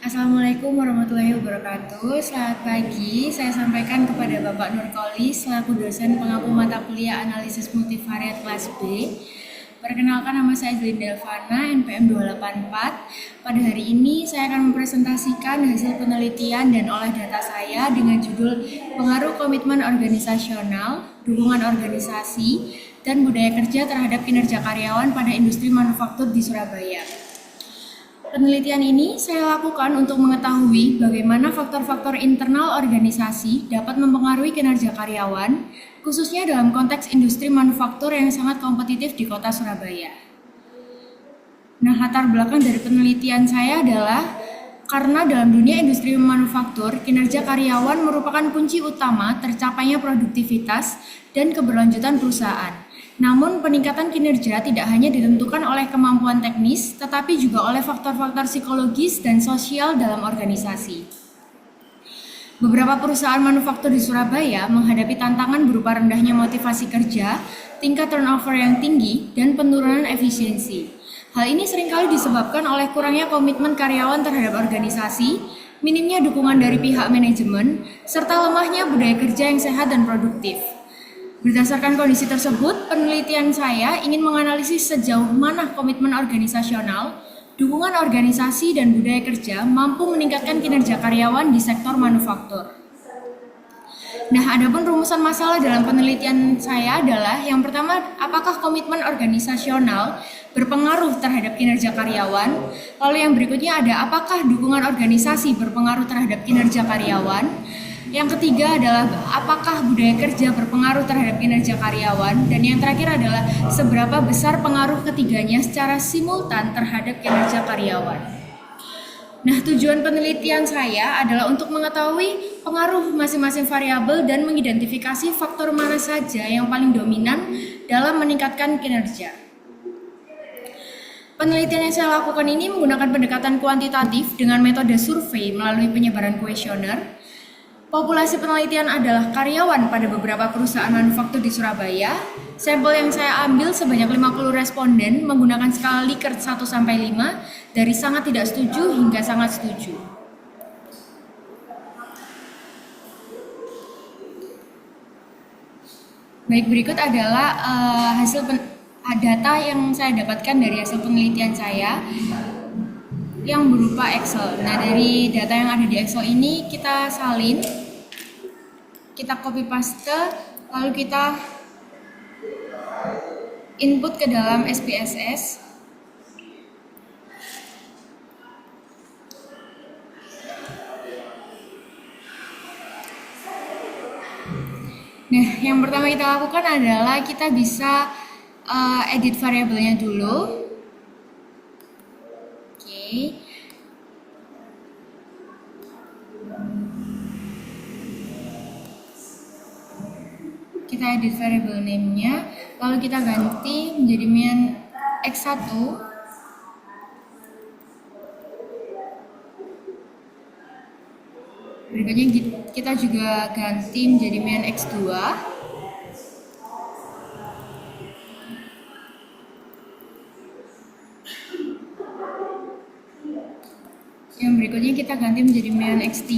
Assalamualaikum warahmatullahi wabarakatuh. Selamat pagi, saya sampaikan kepada Bapak Nurkoli selaku dosen pengampu mata kuliah analisis multivariat kelas B. Perkenalkan, nama saya Zlin Delvana, NPM 284. Pada hari ini saya akan mempresentasikan hasil penelitian dan olah data saya dengan judul Pengaruh Komitmen Organisasional, Dukungan Organisasi, dan Budaya Kerja terhadap Kinerja Karyawan pada Industri Manufaktur di Surabaya. Penelitian ini saya lakukan untuk mengetahui bagaimana faktor-faktor internal organisasi dapat mempengaruhi kinerja karyawan, khususnya dalam konteks industri manufaktur yang sangat kompetitif di kota Surabaya. Nah, latar belakang dari penelitian saya adalah karena dalam dunia industri manufaktur, kinerja karyawan merupakan kunci utama tercapainya produktivitas dan keberlanjutan perusahaan. Namun, peningkatan kinerja tidak hanya ditentukan oleh kemampuan teknis, tetapi juga oleh faktor-faktor psikologis dan sosial dalam organisasi. Beberapa perusahaan manufaktur di Surabaya menghadapi tantangan berupa rendahnya motivasi kerja, tingkat turnover yang tinggi, dan penurunan efisiensi. Hal ini seringkali disebabkan oleh kurangnya komitmen karyawan terhadap organisasi, minimnya dukungan dari pihak manajemen, serta lemahnya budaya kerja yang sehat dan produktif. Berdasarkan kondisi tersebut, penelitian saya ingin menganalisis sejauh mana komitmen organisasional, dukungan organisasi, dan budaya kerja mampu meningkatkan kinerja karyawan di sektor manufaktur. Nah, adapun rumusan masalah dalam penelitian saya adalah yang pertama, apakah komitmen organisasional berpengaruh terhadap kinerja karyawan? Lalu yang berikutnya ada apakah dukungan organisasi berpengaruh terhadap kinerja karyawan? Yang ketiga adalah apakah budaya kerja berpengaruh terhadap kinerja karyawan, dan yang terakhir adalah seberapa besar pengaruh ketiganya secara simultan terhadap kinerja karyawan. Nah, tujuan penelitian saya adalah untuk mengetahui pengaruh masing-masing variabel dan mengidentifikasi faktor mana saja yang paling dominan dalam meningkatkan kinerja. Penelitian yang saya lakukan ini menggunakan pendekatan kuantitatif dengan metode survei melalui penyebaran kuesioner. Populasi penelitian adalah karyawan pada beberapa perusahaan manufaktur di Surabaya. Sampel yang saya ambil sebanyak 50 responden menggunakan skala Likert 1-5 dari sangat tidak setuju hingga sangat setuju. Baik, berikut adalah data yang saya dapatkan dari hasil penelitian saya yang berupa Excel. Nah, dari data yang ada di Excel ini kita salin, kita copy paste, lalu kita input ke dalam SPSS. Nah, yang pertama kita lakukan adalah kita bisa edit variabelnya dulu. Kita edit variable name-nya, lalu kita ganti menjadi min x1. Berikutnya kita juga ganti menjadi min x2. Yang berikutnya kita ganti menjadi min x3.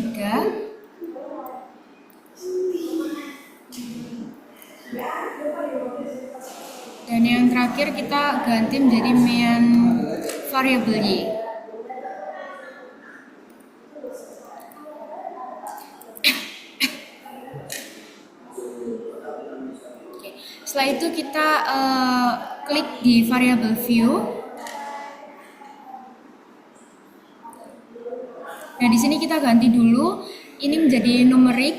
Dan yang terakhir kita ganti menjadi min variable y. Setelah itu kita klik di variable view. Nah, di sini kita ganti dulu ini menjadi numerik,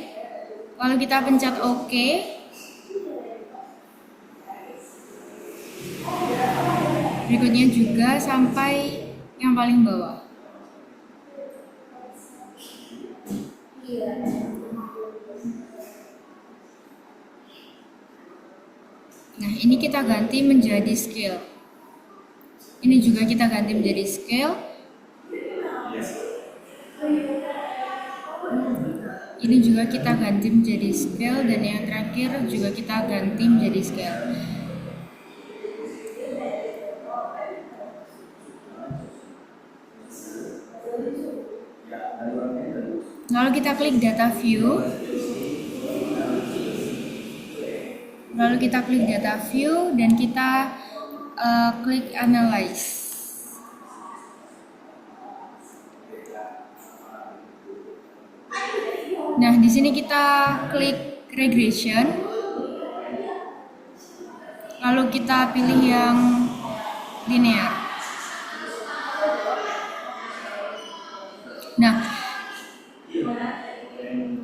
lalu kita pencet OK. Berikutnya juga sampai yang paling bawah. Nah, ini kita ganti menjadi scale. Ini juga kita ganti menjadi scale. Ini juga kita ganti menjadi scale, dan yang terakhir juga kita ganti menjadi scale. Lalu kita klik data view. Dan kita klik analyze. Nah, di sini kita klik regression. Lalu kita pilih yang linear. Nah,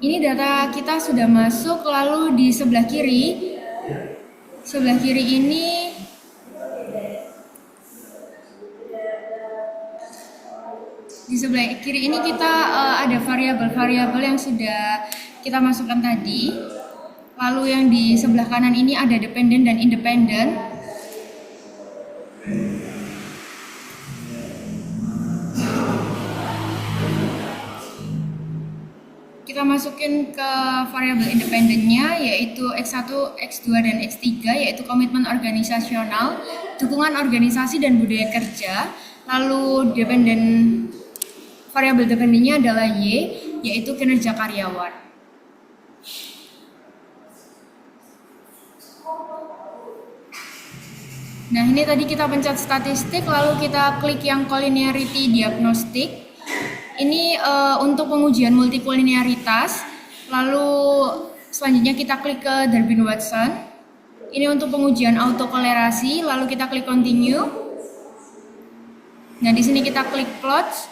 ini data kita sudah masuk. Lalu di sebelah kiri ini kita ada variabel-variabel yang sudah kita masukkan tadi. Lalu yang di sebelah kanan ini ada dependent dan independent. Kita masukin ke variabel independennya, yaitu X1, X2, dan X3, yaitu komitmen organisasional, dukungan organisasi dan budaya kerja. Lalu variabel dependennya adalah Y, yaitu kinerja karyawan. Nah, ini tadi kita pencet statistik, lalu kita klik yang collinearity diagnostic. Ini untuk pengujian multikulinearitas. Lalu selanjutnya kita klik ke Durbin-Watson. Ini untuk pengujian autokolerasi. Lalu kita klik continue. Nah, di sini kita klik plots.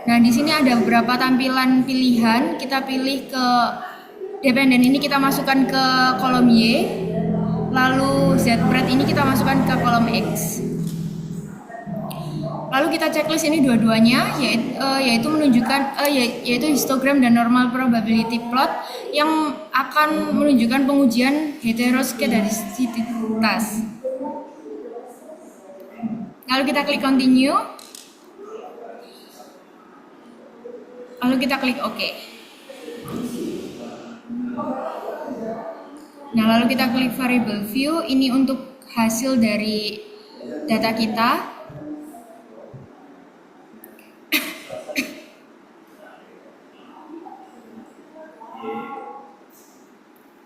Nah, di sini ada beberapa tampilan pilihan. Kita pilih ke dependent, ini kita masukkan ke kolom Y. Lalu Z-bread ini kita masukkan ke kolom X. Lalu kita checklist ini dua-duanya, yaitu menunjukkan yaitu histogram dan normal probability plot yang akan menunjukkan pengujian heteroskedastisitas. Lalu kita klik continue. Lalu kita klik OK. Nah, lalu kita klik variable view. Ini untuk hasil dari data kita.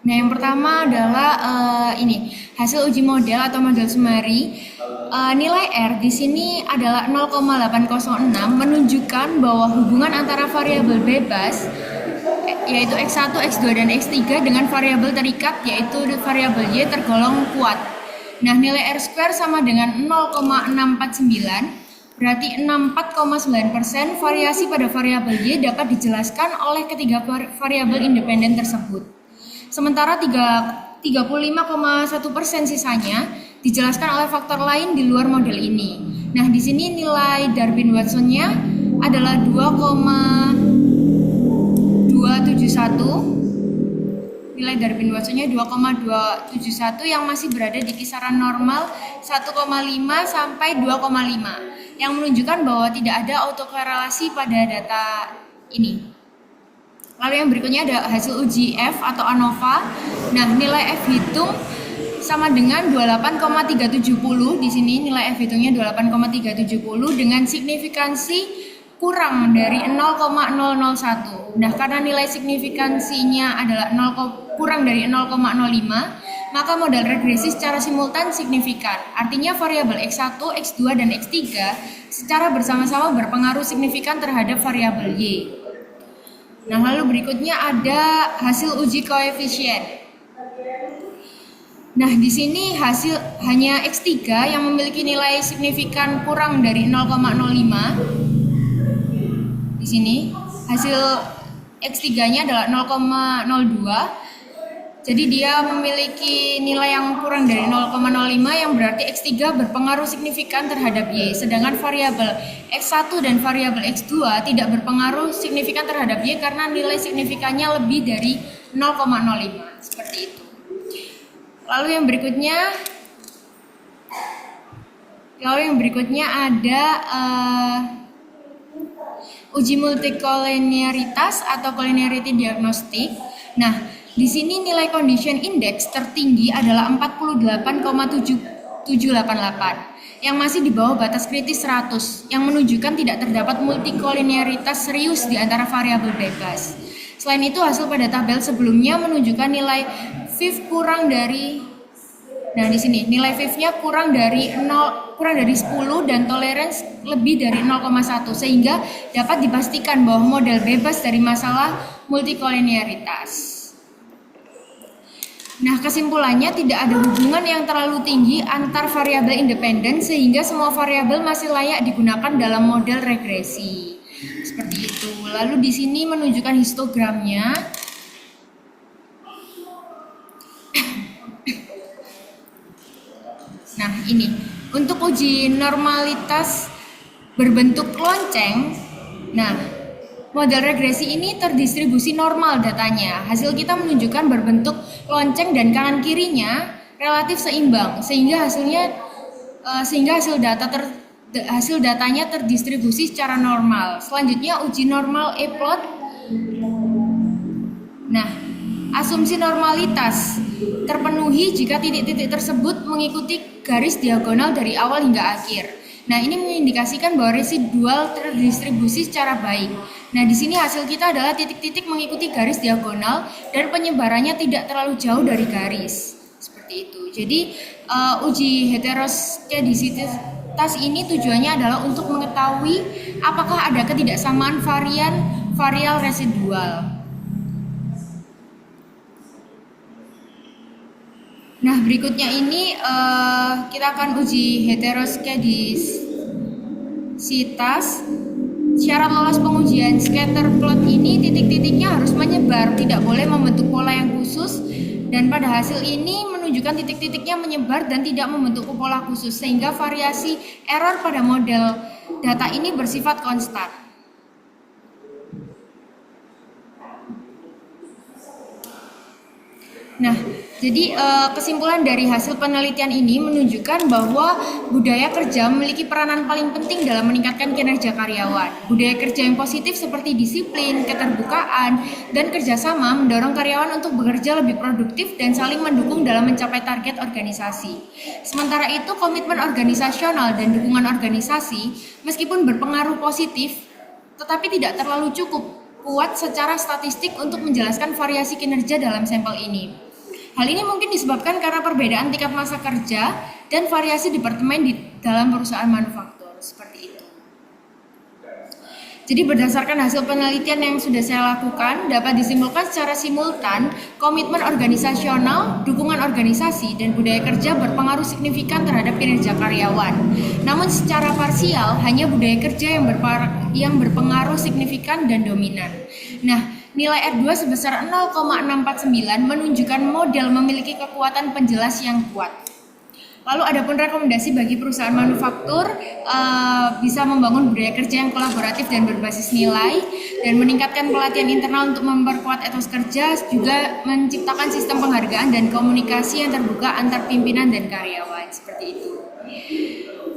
Nah, yang pertama adalah ini hasil uji model atau model summary. Nilai R di sini adalah 0,806, menunjukkan bahwa hubungan antara variabel bebas yaitu X1, X2, dan X3 dengan variabel terikat yaitu variabel Y tergolong kuat. Nah, nilai R square sama dengan 0,649, berarti 64,9% variasi pada variabel Y dapat dijelaskan oleh ketiga variabel independen tersebut. Sementara 35,1% sisanya dijelaskan oleh faktor lain di luar model ini. Nah, di sini nilai Durbin-Watson-nya adalah 2,271. Nilai Durbin-Watson-nya 2,271 yang masih berada di kisaran normal 1,5 sampai 2,5 yang menunjukkan bahwa tidak ada autokorelasi pada data ini. Lalu yang berikutnya ada hasil uji F atau ANOVA. Nah, nilai F hitung sama dengan 28,370. Di sini nilai F hitungnya 28,370 dengan signifikansi kurang dari 0,001. Nah, karena nilai signifikansinya adalah kurang dari 0,05, maka model regresi secara simultan signifikan. Artinya variabel X1, X2, dan X3 secara bersama-sama berpengaruh signifikan terhadap variabel Y. Nah, lalu berikutnya ada hasil uji koefisien. Nah, di sini hasil hanya X3 yang memiliki nilai signifikan kurang dari 0,05. Di sini hasil X3-nya adalah 0,02. Jadi dia memiliki nilai yang kurang dari 0,05 yang berarti X3 berpengaruh signifikan terhadap Y. Sedangkan variabel X1 dan variabel X2 tidak berpengaruh signifikan terhadap Y karena nilai signifikannya lebih dari 0,05. Seperti itu. Lalu yang berikutnya ada uji multikolineritas atau collinearity diagnostic. Nah, di sini nilai condition index tertinggi adalah 48,7 788 yang masih di bawah batas kritis 100 yang menunjukkan tidak terdapat multikolinearitas serius di antara variabel bebas. Selain itu, hasil pada tabel sebelumnya menunjukkan nilai VIF kurang dari di sini nilai VIF-nya kurang dari 10 dan tolerance lebih dari 0,1 sehingga dapat dipastikan bahwa model bebas dari masalah multikolinearitas. Nah, kesimpulannya tidak ada hubungan yang terlalu tinggi antar variabel independen sehingga semua variabel masih layak digunakan dalam model regresi. Seperti itu. Lalu di sini menunjukkan histogramnya. Nah, ini untuk uji normalitas berbentuk lonceng. Nah, model regresi ini terdistribusi normal datanya. Hasil kita menunjukkan berbentuk lonceng dan kanan kirinya relatif seimbang sehingga hasil datanya terdistribusi secara normal. Selanjutnya uji normal E-plot. Nah, asumsi normalitas terpenuhi jika titik-titik tersebut mengikuti garis diagonal dari awal hingga akhir. Nah, ini mengindikasikan bahwa residual terdistribusi secara baik. Nah, di sini hasil kita adalah titik-titik mengikuti garis diagonal dan penyebarannya tidak terlalu jauh dari garis. Seperti itu. Jadi, uji heteroskedisitas ini tujuannya adalah untuk mengetahui apakah ada ketidaksamaan varial residual. Nah, berikutnya ini kita akan uji heteroskedisitas. Syarat lolos pengujian scatter plot ini titik-titiknya harus menyebar, tidak boleh membentuk pola yang khusus, dan pada hasil ini menunjukkan titik-titiknya menyebar dan tidak membentuk pola khusus sehingga variasi error pada model data ini bersifat konstan. Nah, jadi kesimpulan dari hasil penelitian ini menunjukkan bahwa budaya kerja memiliki peranan paling penting dalam meningkatkan kinerja karyawan. Budaya kerja yang positif seperti disiplin, keterbukaan, dan kerjasama mendorong karyawan untuk bekerja lebih produktif dan saling mendukung dalam mencapai target organisasi. Sementara itu, komitmen organisasional dan dukungan organisasi meskipun berpengaruh positif, tetapi tidak terlalu cukup kuat secara statistik untuk menjelaskan variasi kinerja dalam sampel ini. Hal ini mungkin disebabkan karena perbedaan tingkat masa kerja dan variasi departemen di dalam perusahaan manufaktur, seperti itu. Jadi berdasarkan hasil penelitian yang sudah saya lakukan, dapat disimpulkan secara simultan, komitmen organisasional, dukungan organisasi, dan budaya kerja berpengaruh signifikan terhadap kinerja karyawan. Namun secara parsial, hanya budaya kerja yang berpengaruh signifikan dan dominan. Nah, nilai R2 sebesar 0,649 menunjukkan model memiliki kekuatan penjelas yang kuat. Lalu adapun rekomendasi bagi perusahaan manufaktur bisa membangun budaya kerja yang kolaboratif dan berbasis nilai dan meningkatkan pelatihan internal untuk memperkuat etos kerja, juga menciptakan sistem penghargaan dan komunikasi yang terbuka antar pimpinan dan karyawan, seperti itu.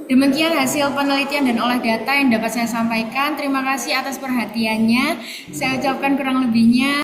Demikian hasil penelitian dan olah data yang dapat saya sampaikan. Terima kasih atas perhatiannya. Saya ucapkan kurang lebihnya.